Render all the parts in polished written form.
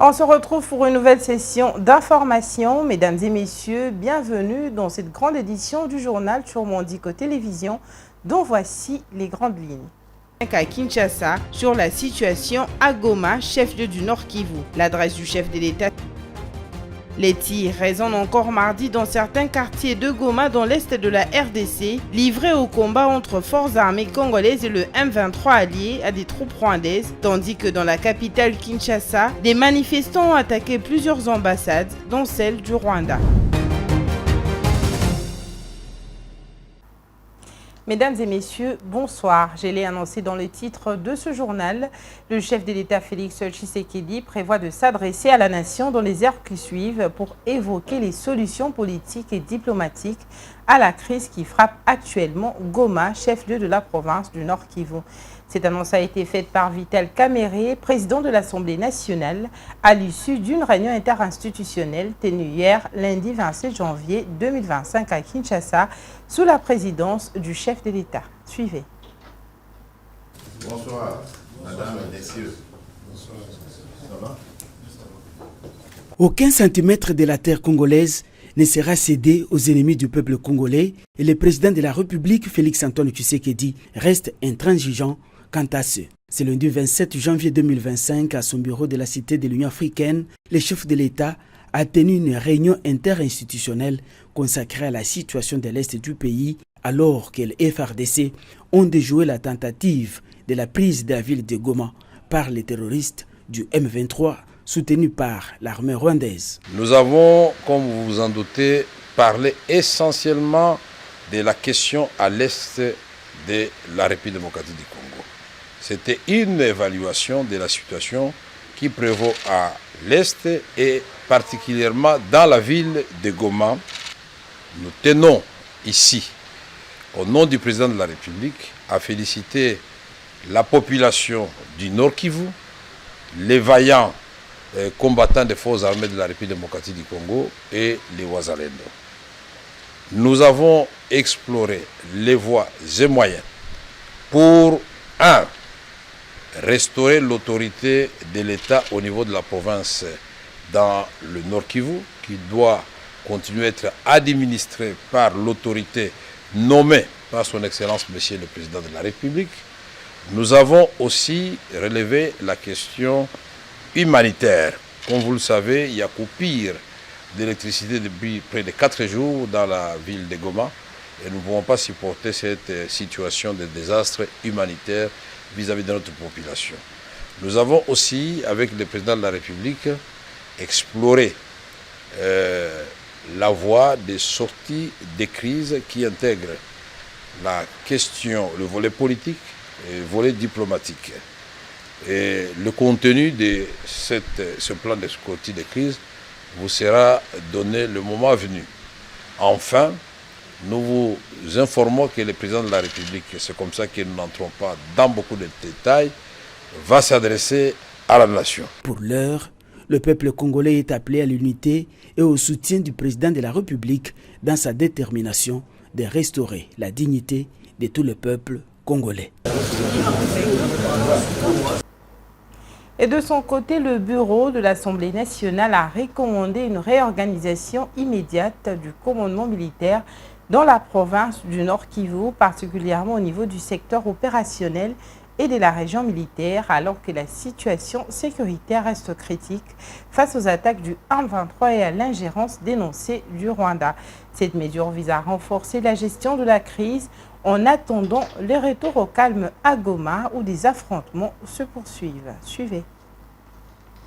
On se retrouve pour une nouvelle session d'information. Mesdames et messieurs, bienvenue dans cette grande édition du journal Turmondico Télévision, dont voici les grandes lignes. À Kinshasa, sur la situation à Goma, chef-lieu du Nord Kivu. L'adresse du chef de l'État. Les tirs résonnent encore mardi dans certains quartiers de Goma dans l'est de la RDC, livrés au combat entre forces armées congolaises et le M23 allié à des troupes rwandaises, tandis que dans la capitale Kinshasa, des manifestants ont attaqué plusieurs ambassades, dont celle du Rwanda. Mesdames et messieurs, bonsoir. Je l'ai annoncé dans le titre de ce journal. Le chef de l'État Félix Tshisekedi prévoit de s'adresser à la nation dans les heures qui suivent pour évoquer les solutions politiques et diplomatiques à la crise qui frappe actuellement Goma, chef-lieu de la province du Nord Kivu. Cette annonce a été faite par Vital Kamerhe, président de l'Assemblée nationale, à l'issue d'une réunion interinstitutionnelle tenue hier, lundi 27 janvier 2025 à Kinshasa, sous la présidence du chef de l'État. Suivez. Bonsoir, madame et messieurs. Bonsoir. Ça va? Aucun centimètre de la terre congolaise ne sera cédé aux ennemis du peuple congolais et le président de la République, Félix-Antoine Tshisekedi, reste intransigeant quant à ce. C'est lundi 27 janvier 2025, à son bureau de la Cité de l'Union africaine, le chef de l'État a tenu une réunion interinstitutionnelle consacrée à la situation de l'Est du pays, alors que les FARDC ont déjoué la tentative de la prise de la ville de Goma par les terroristes du M23, soutenus par l'armée rwandaise. Nous avons, comme vous vous en doutez, parlé essentiellement de la question à l'Est de la République démocratique du Congo. C'était une évaluation de la situation qui prévaut à l'Est et particulièrement dans la ville de Goma. Nous tenons ici, au nom du président de la République, à féliciter la population du Nord Kivu, les vaillants combattants des forces armées de la République démocratique du Congo et les Wazalendo. Nous avons exploré les voies et moyens pour, restaurer l'autorité de l'État au niveau de la province dans le Nord Kivu, qui doit continuer à être administré par l'autorité nommée par son Excellence Monsieur le Président de la République. Nous avons aussi relevé la question humanitaire. Comme vous le savez, il y a coupure d'électricité depuis près de 4 jours dans la ville de Goma et nous ne pouvons pas supporter cette situation de désastre humanitaire vis-à-vis de notre population. Nous avons aussi, avec le président de la République, exploré la voie des sorties des crises qui intègrent la question, le volet politique et le volet diplomatique. Et le contenu de ce plan de sortie des crises vous sera donné le moment venu. Enfin, nous vous informons que le président de la République, c'est comme ça que nous n'entrons pas dans beaucoup de détails, va s'adresser à la nation. Pour l'heure, le peuple congolais est appelé à l'unité et au soutien du président de la République dans sa détermination de restaurer la dignité de tout le peuple congolais. Et de son côté, le bureau de l'Assemblée nationale a recommandé une réorganisation immédiate du commandement militaire dans la province du Nord Kivu, particulièrement au niveau du secteur opérationnel et de la région militaire, alors que la situation sécuritaire reste critique face aux attaques du M23 et à l'ingérence dénoncée du Rwanda. Cette mesure vise à renforcer la gestion de la crise en attendant le retour au calme à Goma où des affrontements se poursuivent. Suivez.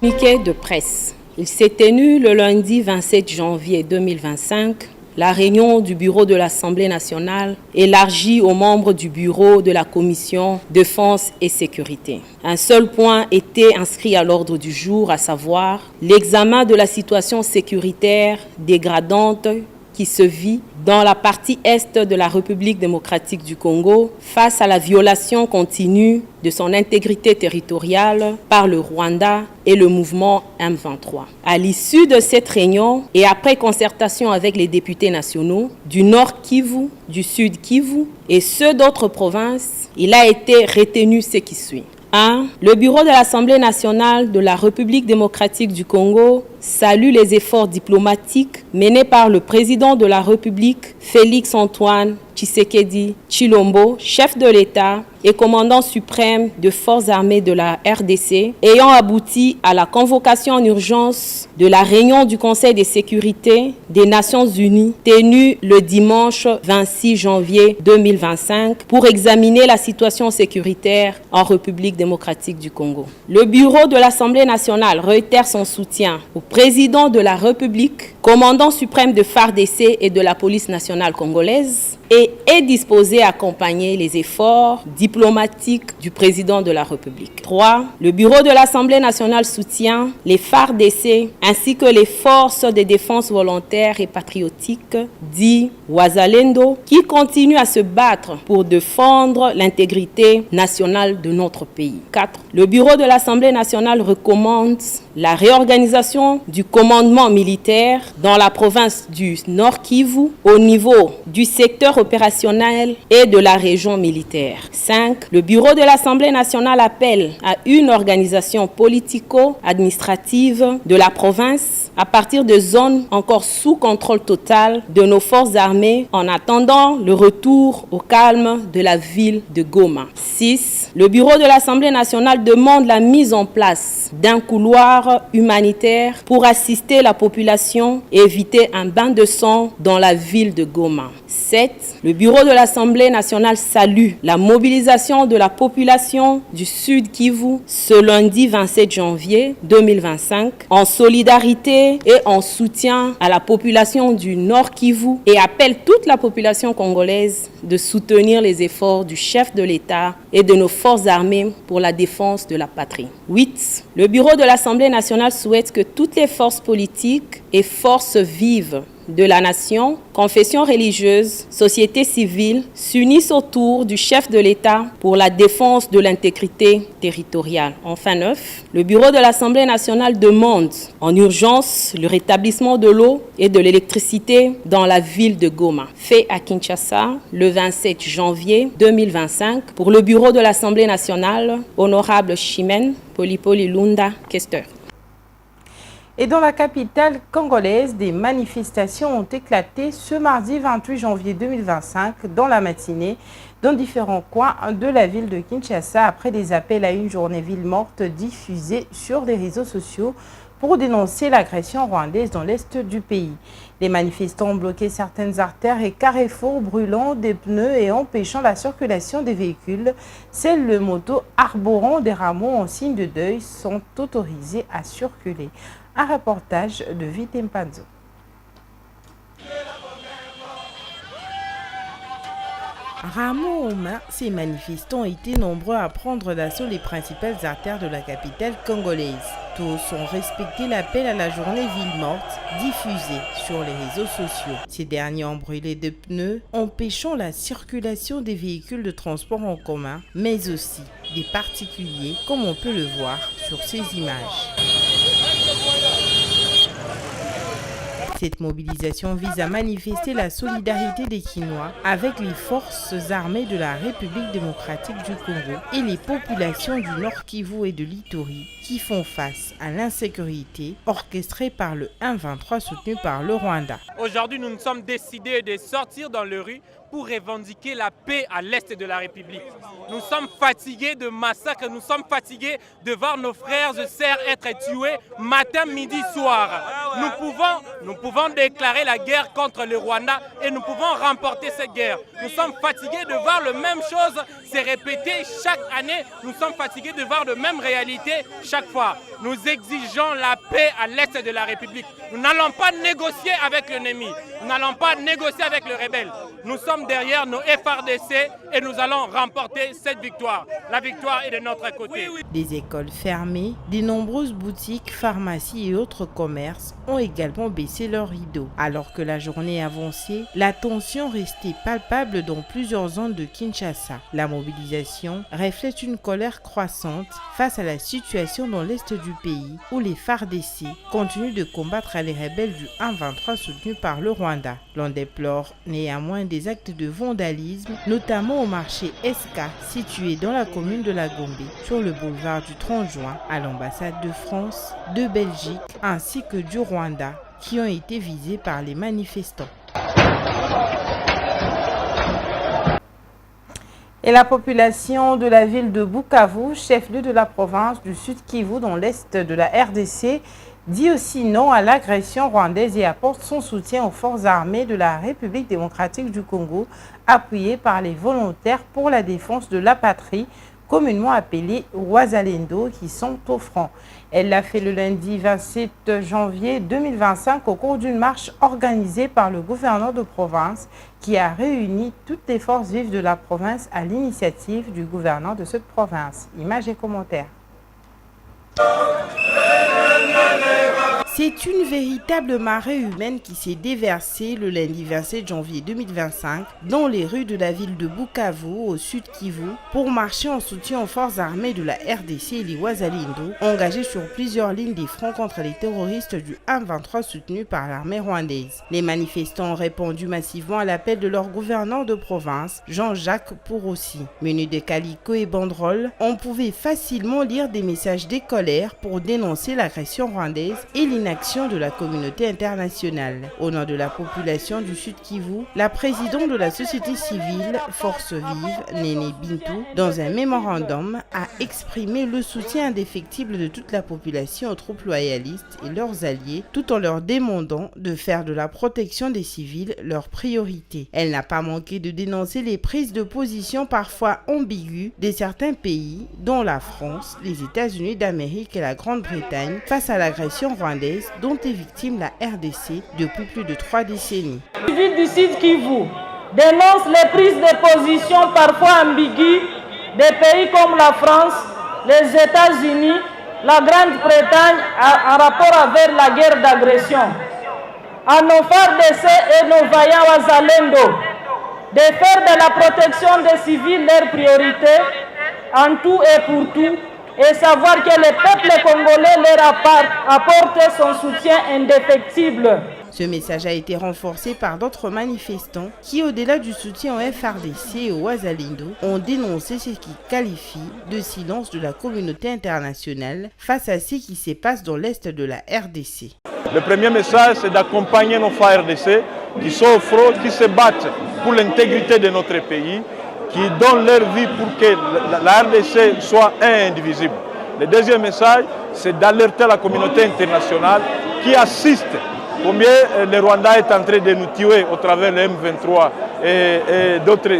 Communiqué de presse. Il s'est tenu le lundi 27 janvier 2025 la réunion du bureau de l'Assemblée nationale élargie aux membres du bureau de la commission Défense et Sécurité. Un seul point était inscrit à l'ordre du jour, à savoir l'examen de la situation sécuritaire dégradante qui se vit dans la partie est de la République démocratique du Congo face à la violation continue de son intégrité territoriale par le Rwanda et le mouvement M23. À l'issue de cette réunion et après concertation avec les députés nationaux du Nord Kivu, du Sud Kivu et ceux d'autres provinces, il a été retenu ce qui suit. 1. Le bureau de l'Assemblée nationale de la République démocratique du Congo salue les efforts diplomatiques menés par le président de la République, Félix Antoine Tshisekedi Tshilombo, chef de l'État et commandant suprême de forces armées de la RDC, ayant abouti à la convocation en urgence de la réunion du Conseil de sécurité des Nations Unies tenue le dimanche 26 janvier 2025 pour examiner la situation sécuritaire en République démocratique du Congo. Le bureau de l'Assemblée nationale réitère son soutien au président de la République, commandant suprême de FARDC et de la police nationale congolaise, et est disposé à accompagner les efforts diplomatiques du président de la République. 3. Le bureau de l'Assemblée nationale soutient les FARDC ainsi que les forces de défense volontaires et patriotiques, dit Wazalendo, qui continuent à se battre pour défendre l'intégrité nationale de notre pays. 4. Le bureau de l'Assemblée nationale recommande la réorganisation du commandement militaire dans la province du Nord Kivu au niveau du secteur opérationnel et de la région militaire. 5. Le bureau de l'Assemblée nationale appelle à une organisation politico-administrative de la province à partir de zones encore sous contrôle total de nos forces armées en attendant le retour au calme de la ville de Goma. 6. Le bureau de l'Assemblée nationale demande la mise en place d'un couloir humanitaire pour assister la population et éviter un bain de sang dans la ville de Goma. 7. Le bureau de l'Assemblée nationale salue la mobilisation de la population du Sud Kivu ce lundi 27 janvier 2025 en solidarité et en soutien à la population du Nord Kivu et appelle toute la population congolaise de soutenir les efforts du chef de l'État et de nos forces armées pour la défense de la patrie. 8. Le bureau de l'Assemblée nationale souhaite que toutes les forces politiques et forces vives de la nation, confessions religieuses, société civile s'unissent autour du chef de l'État pour la défense de l'intégrité territoriale. Enfin 9. Le bureau de l'Assemblée nationale demande en urgence le rétablissement de l'eau et de l'électricité dans la ville de Goma. Fait à Kinshasa le 27 janvier 2025 pour le bureau de l'Assemblée nationale, honorable Chimène Polipoli Lunda, questeur. Et dans la capitale congolaise, des manifestations ont éclaté ce mardi 28 janvier 2025 dans la matinée dans différents coins de la ville de Kinshasa après des appels à une journée ville morte diffusés sur les réseaux sociaux pour dénoncer l'agression rwandaise dans l'est du pays. Les manifestants ont bloqué certaines artères et carrefours, brûlant des pneus et empêchant la circulation des véhicules. Seules les motos arborant des rameaux en signe de deuil sont autorisées à circuler. Un reportage de Vitem Panzo. Rameaux aux mains, ces manifestants étaient nombreux à prendre d'assaut les principales artères de la capitale congolaise. Tous ont respecté l'appel à la journée ville morte diffusé sur les réseaux sociaux. Ces derniers ont brûlé des pneus, empêchant la circulation des véhicules de transport en commun, mais aussi des particuliers, comme on peut le voir sur ces images. Cette mobilisation vise à manifester la solidarité des Kinois avec les forces armées de la République démocratique du Congo et les populations du Nord Kivu et de l'Ituri qui font face à l'insécurité orchestrée par le M23 soutenu par le Rwanda. Aujourd'hui, nous nous sommes décidés de sortir dans les rues pour revendiquer la paix à l'est de la République. Nous sommes fatigués de massacres, nous sommes fatigués de voir nos frères et sœurs être tués matin, midi, soir. Nous pouvons déclarer la guerre contre le Rwanda et nous pouvons remporter cette guerre. Nous sommes fatigués de voir la même chose se répéter chaque année. Nous sommes fatigués de voir la même réalité chaque fois. Nous exigeons la paix à l'est de la République. Nous n'allons pas négocier avec l'ennemi. Nous n'allons pas négocier avec le rebelle. Nous sommes derrière nos FARDC et nous allons remporter cette victoire. La victoire est de notre côté. Des écoles fermées, de nombreuses boutiques, pharmacies et autres commerces ont également baissé leurs rideaux. Alors que la journée avançait, la tension restait palpable dans plusieurs zones de Kinshasa. La mobilisation reflète une colère croissante face à la situation dans l'est du du pays où les FARDC continuent de combattre les rebelles du M23 soutenus par le Rwanda. L'on déplore néanmoins des actes de vandalisme, notamment au marché SK situé dans la commune de la Gombe, sur le boulevard du 30 juin, à l'ambassade de France, de Belgique ainsi que du Rwanda, qui ont été visés par les manifestants. Et la population de la ville de Bukavu, chef-lieu de la province du Sud Kivu dans l'est de la RDC, dit aussi non à l'agression rwandaise et apporte son soutien aux forces armées de la République démocratique du Congo, appuyées par les volontaires pour la défense de la patrie, communément appelés Wazalendo, qui sont au front. Elle l'a fait le lundi 27 janvier 2025 au cours d'une marche organisée par le gouverneur de province qui a réuni toutes les forces vives de la province à l'initiative du gouverneur de cette province. Images et commentaires. C'est une véritable marée humaine qui s'est déversée le lundi 27 janvier 2025 dans les rues de la ville de Bukavu, au sud Kivu, pour marcher en soutien aux forces armées de la RDC et les Wazalendo, engagées sur plusieurs lignes des fronts contre les terroristes du M23 soutenus par l'armée rwandaise. Les manifestants ont répondu massivement à l'appel de leur gouverneur de province, Jean-Jacques Pourossi. Munis de calico et banderoles, on pouvait facilement lire des messages de colère pour dénoncer l'agression rwandaise et l'action de la communauté internationale. Au nom de la population du Sud Kivu, la présidente de la société civile Force Vive, Néné Bintou, dans un mémorandum, a exprimé le soutien indéfectible de toute la population aux troupes loyalistes et leurs alliés, tout en leur demandant de faire de la protection des civils leur priorité. Elle n'a pas manqué de dénoncer les prises de position parfois ambiguës de certains pays, dont la France, les États-Unis d'Amérique et la Grande-Bretagne, face à l'agression rwandaise dont est victime la RDC depuis plus de 3 décennies. Les villes du Sud Kivu dénoncent les prises de position parfois ambiguës des pays comme la France, les États-Unis, la Grande-Bretagne en rapport avec la guerre d'agression. À nos FARDC et nos vaillants Wazalendo de faire de la protection des civils leur priorité en tout et pour tout, et savoir que le peuple congolais leur apporte son soutien indéfectible. Ce message a été renforcé par d'autres manifestants qui, au-delà du soutien au FARDC et au Wazalendo, ont dénoncé ce qu'ils qualifient de silence de la communauté internationale face à ce qui se passe dans l'est de la RDC. Le premier message, c'est d'accompagner nos FARDC qui sont au front, qui se battent pour l'intégrité de notre pays, qui donnent leur vie pour que la RDC soit indivisible. Le deuxième message, c'est d'alerter la communauté internationale qui assiste combien le Rwanda est en train de nous tuer au travers de M23 et d'autres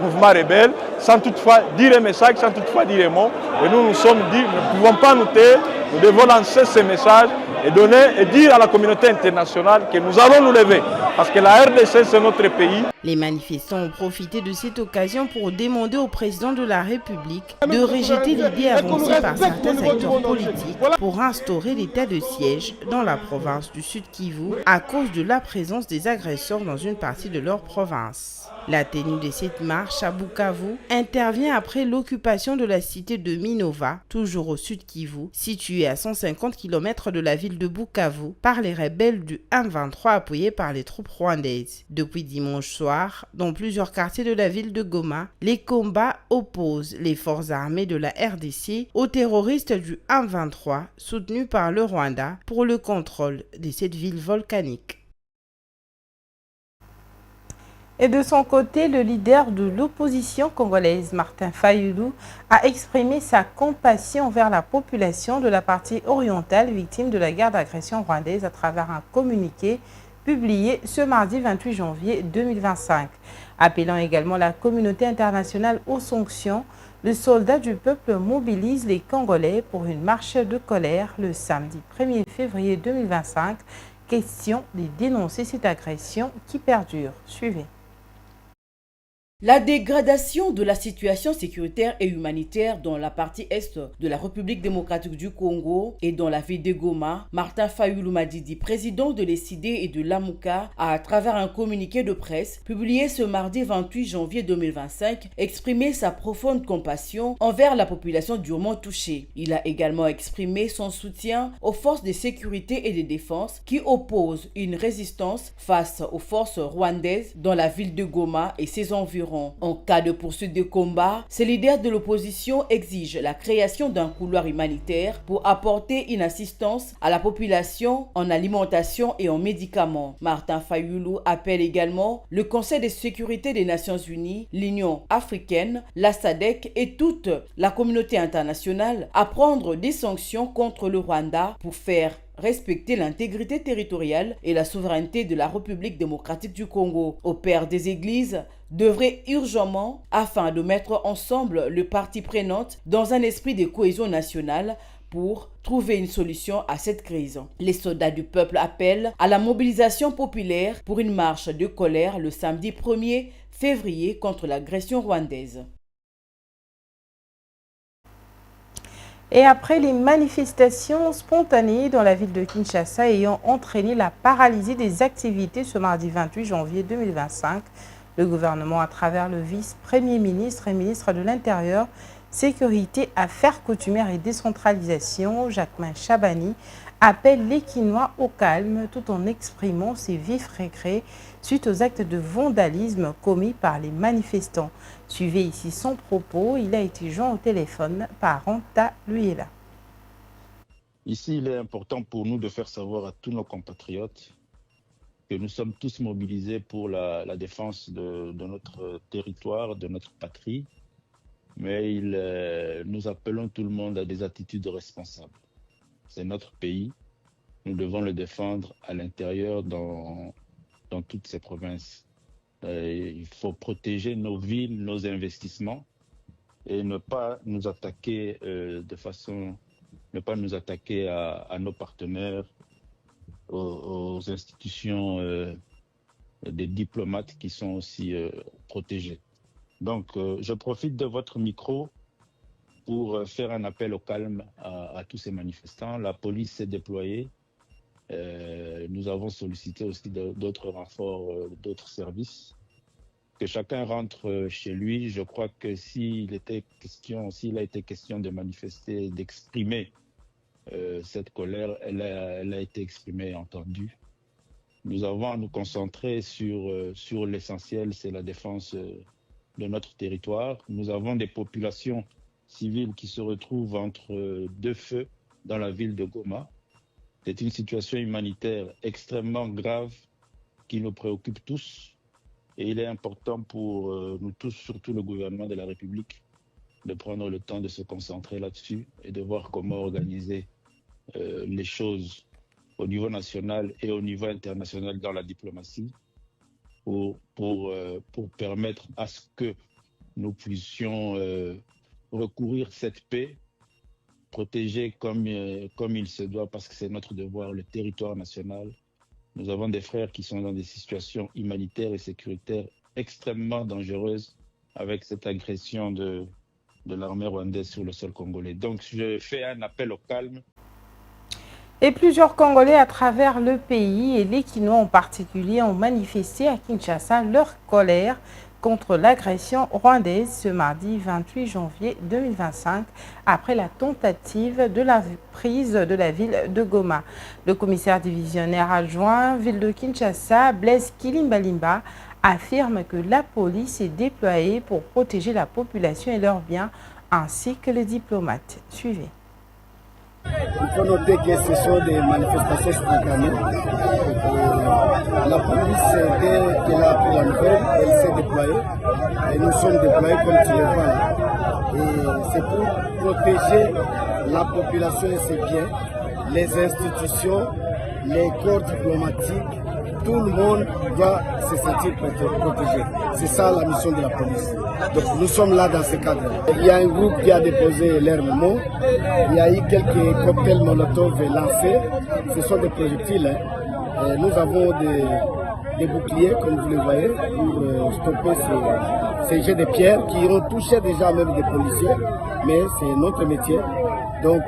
mouvements rebelles, sans toutefois dire un message, sans toutefois dire un mot. Et nous sommes dit, nous ne pouvons pas nous taire, nous devons lancer ces messages et donner et dire à la communauté internationale que nous allons nous lever. Parce que la RDC, c'est notre pays. Les manifestants ont profité de cette occasion pour demander au président de la République de rejeter l'idée avancée par certains acteurs politiques pour instaurer l'état de siège dans la province du Sud Kivu à cause de la présence des agresseurs dans une partie de leur province. La tenue de cette marche à Bukavu intervient après l'occupation de la cité de Minova, toujours au Sud Kivu, située à 150 km de la ville de Bukavu, par les rebelles du M23 appuyés par les troupes rwandaises. Depuis dimanche soir, dans plusieurs quartiers de la ville de Goma, les combats opposent les forces armées de la RDC aux terroristes du M23 soutenus par le Rwanda pour le contrôle de cette ville volcanique. Et de son côté, le leader de l'opposition congolaise, Martin Fayulu, a exprimé sa compassion envers la population de la partie orientale victime de la guerre d'agression rwandaise à travers un communiqué publié ce mardi 28 janvier 2025. Appelant également la communauté internationale aux sanctions, le soldat du peuple mobilise les Congolais pour une marche de colère le samedi 1er février 2025. Question de dénoncer cette agression qui perdure. Suivez. La dégradation de la situation sécuritaire et humanitaire dans la partie est de la République démocratique du Congo et dans la ville de Goma, Martin Fayulu Madidi, président de l'ECD et de l'AMUCA, a à travers un communiqué de presse publié ce mardi 28 janvier 2025, exprimé sa profonde compassion envers la population durement touchée. Il a également exprimé son soutien aux forces de sécurité et de défense qui opposent une résistance face aux forces rwandaises dans la ville de Goma et ses environs. En cas de poursuite de combat, ces leaders de l'opposition exigent la création d'un couloir humanitaire pour apporter une assistance à la population en alimentation et en médicaments. Martin Fayulu appelle également le Conseil de sécurité des Nations Unies, l'Union africaine, la SADC et toute la communauté internationale à prendre des sanctions contre le Rwanda pour faire respecter l'intégrité territoriale et la souveraineté de la République démocratique du Congo. Au père des églises devrait urgemment, afin de mettre ensemble les parties prenantes dans un esprit de cohésion nationale pour trouver une solution à cette crise. Les soldats du peuple appellent à la mobilisation populaire pour une marche de colère le samedi 1er février contre l'agression rwandaise. Et après les manifestations spontanées dans la ville de Kinshasa ayant entraîné la paralysie des activités ce mardi 28 janvier 2025, le gouvernement, à travers le vice-premier ministre et ministre de l'Intérieur, Sécurité, Affaires coutumières et décentralisation, Jacquemain Chabani, appelle les Kinois au calme tout en exprimant ses vifs regrets suite aux actes de vandalisme commis par les manifestants. Suivez ici son propos, il a été joint au téléphone par Anta Luyela. Ici, il est important pour nous de faire savoir à tous nos compatriotes que nous sommes tous mobilisés pour la défense de notre territoire, de notre patrie, mais nous appelons tout le monde à des attitudes responsables. C'est notre pays, nous devons le défendre à l'intérieur dans toutes ces provinces. Il faut protéger nos villes, nos investissements et ne pas nous attaquer à nos partenaires, aux institutions des diplomates qui sont aussi protégés. Donc, je profite de votre micro pour faire un appel au calme à tous ces manifestants. La police s'est déployée. Nous avons sollicité aussi d'autres renforts, d'autres services. Que chacun rentre chez lui. Je crois que s'il a été question de manifester, d'exprimer cette colère, elle a été exprimée et entendue. Nous avons à nous concentrer sur l'essentiel, c'est la défense de notre territoire. Nous avons des populations civiles qui se retrouvent entre deux feux dans la ville de Goma. C'est une situation humanitaire extrêmement grave qui nous préoccupe tous. Et il est important pour nous tous, surtout le gouvernement de la République, de prendre le temps de se concentrer là-dessus et de voir comment organiser les choses au niveau national et au niveau international dans la diplomatie pour permettre à ce que nous puissions recourir cette paix, protéger comme il se doit, parce que c'est notre devoir, le territoire national. Nous avons des frères qui sont dans des situations humanitaires et sécuritaires extrêmement dangereuses avec cette agression de l'armée rwandaise sur le sol congolais. Donc je fais un appel au calme. Et plusieurs Congolais à travers le pays et les Kinois en particulier ont manifesté à Kinshasa leur colère contre l'agression rwandaise ce mardi 28 janvier 2025 après la tentative de la prise de la ville de Goma. Le commissaire divisionnaire adjoint ville de Kinshasa, Blaise Kilimbalimba, affirme que la police est déployée pour protéger la population et leurs biens ainsi que les diplomates. Suivez. Il faut noter que ce sont des manifestations spontanées. La police, dès qu'elle a pris la nouvelle, elle s'est déployée. Et nous sommes déployés comme tu le vois. Et c'est pour protéger la population et ses biens, les institutions, les corps diplomatiques. Tout le monde doit se sentir protégé. C'est ça la mission de la police. Donc nous sommes là dans ce cadre. Il y a un groupe qui a déposé l'armement. Il y a eu quelques cocktails Molotov lancés. Ce sont des projectiles. Et nous avons des boucliers, comme vous le voyez, pour stopper ces jets de pierres qui ont touché déjà même des policiers, mais c'est notre métier. Donc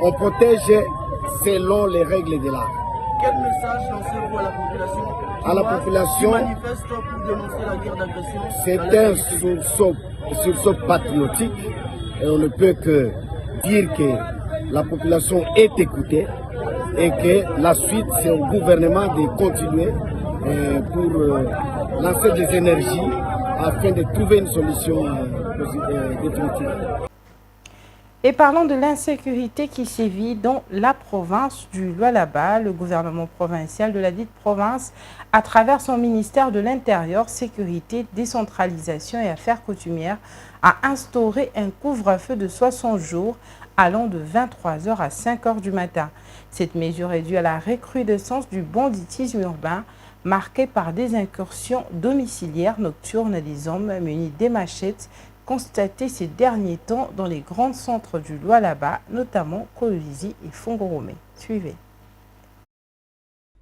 on protège selon les règles de l'art. Quel message lancez-vous à la population? À la population, qui manifeste pour dénoncer la guerre d'agression? C'est un sursaut patriotique et on ne peut que dire que la population est écoutée et que la suite c'est au gouvernement de continuer pour lancer des énergies afin de trouver une solution définitive. Et parlons de l'insécurité qui sévit dans la province du Lualaba. Le gouvernement provincial de la dite province, à travers son ministère de l'Intérieur, Sécurité, Décentralisation et Affaires coutumières, a instauré un couvre-feu de 60 jours allant de 23h à 5h du matin. Cette mesure est due à la recrudescence du banditisme urbain marqué par des incursions domiciliaires nocturnes des hommes munis des machettes constatés ces derniers temps dans les grands centres du Lualaba, notamment Kolwezi et Fongorome. Suivez.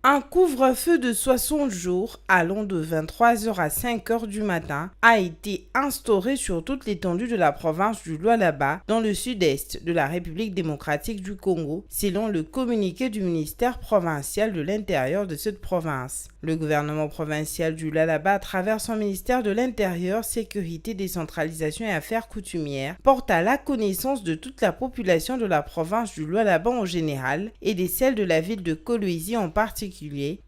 Un couvre-feu de 60 jours allant de 23h à 5h du matin a été instauré sur toute l'étendue de la province du Lualaba dans le sud-est de la République démocratique du Congo, selon le communiqué du ministère provincial de l'Intérieur de cette province. Le gouvernement provincial du Lualaba, à travers son ministère de l'Intérieur, Sécurité, Décentralisation et Affaires coutumières, porte à la connaissance de toute la population de la province du Lualaba en général et de celle de la ville de Kolwezi en particulier,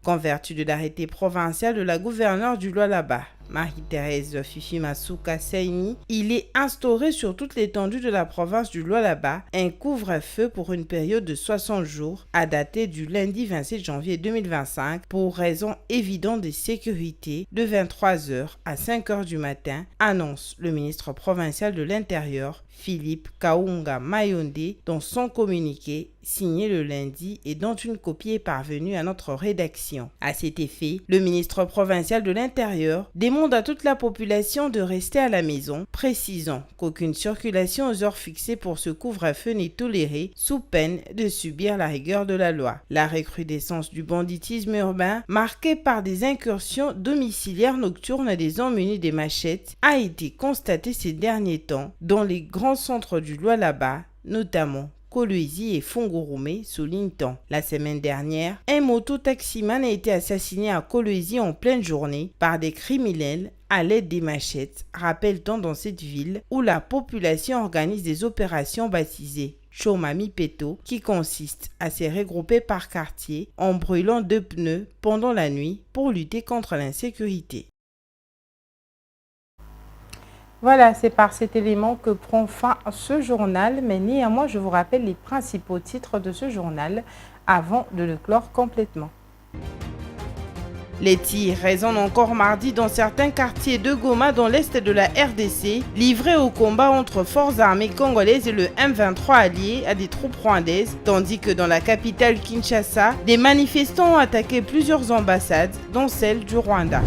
qu'en vertu de l'arrêté provincial de la gouverneure du Lualaba, Marie-Thérèse Fifi Masuka Saini, il est instauré sur toute l'étendue de la province du Lualaba un couvre-feu pour une période de 60 jours à dater du lundi 27 janvier 2025 pour raison évidente de sécurité de 23h à 5h du matin, annonce le ministre provincial de l'Intérieur Philippe Kaunga Mayonde dans son communiqué signé le lundi et dont une copie est parvenue à notre rédaction. À cet effet, le ministre provincial de l'Intérieur demande à toute la population de rester à la maison, précisant qu'aucune circulation aux heures fixées pour ce couvre-feu n'est tolérée sous peine de subir la rigueur de la loi. La recrudescence du banditisme urbain, marquée par des incursions domiciliaires nocturnes des hommes munis des machettes, a été constatée ces derniers temps dans les grands centres du Lualaba, notamment Kolwezi et Fongorome, souligne-t-on. La semaine dernière, un moto-taximan a été assassiné à Kolwezi en pleine journée par des criminels à l'aide des machettes, rappelle-t-on dans cette ville où la population organise des opérations baptisées Chomami Peto, qui consiste à se regrouper par quartier en brûlant 2 pneus pendant la nuit pour lutter contre l'insécurité. Voilà, c'est par cet élément que prend fin ce journal, mais néanmoins, je vous rappelle les principaux titres de ce journal avant de le clore complètement. Les tirs résonnent encore mardi dans certains quartiers de Goma dans l'est de la RDC, livrés au combat entre forces armées congolaises et le M23 allié à des troupes rwandaises, tandis que dans la capitale Kinshasa, des manifestants ont attaqué plusieurs ambassades, dont celle du Rwanda.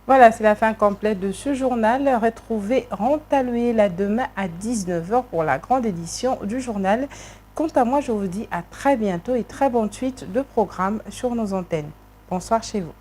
Voilà, c'est la fin complète de ce journal. Retrouvez Rantaloué demain à 19h pour la grande édition du journal. Quant à moi, je vous dis à très bientôt et très bonne suite de programme sur nos antennes. Bonsoir chez vous.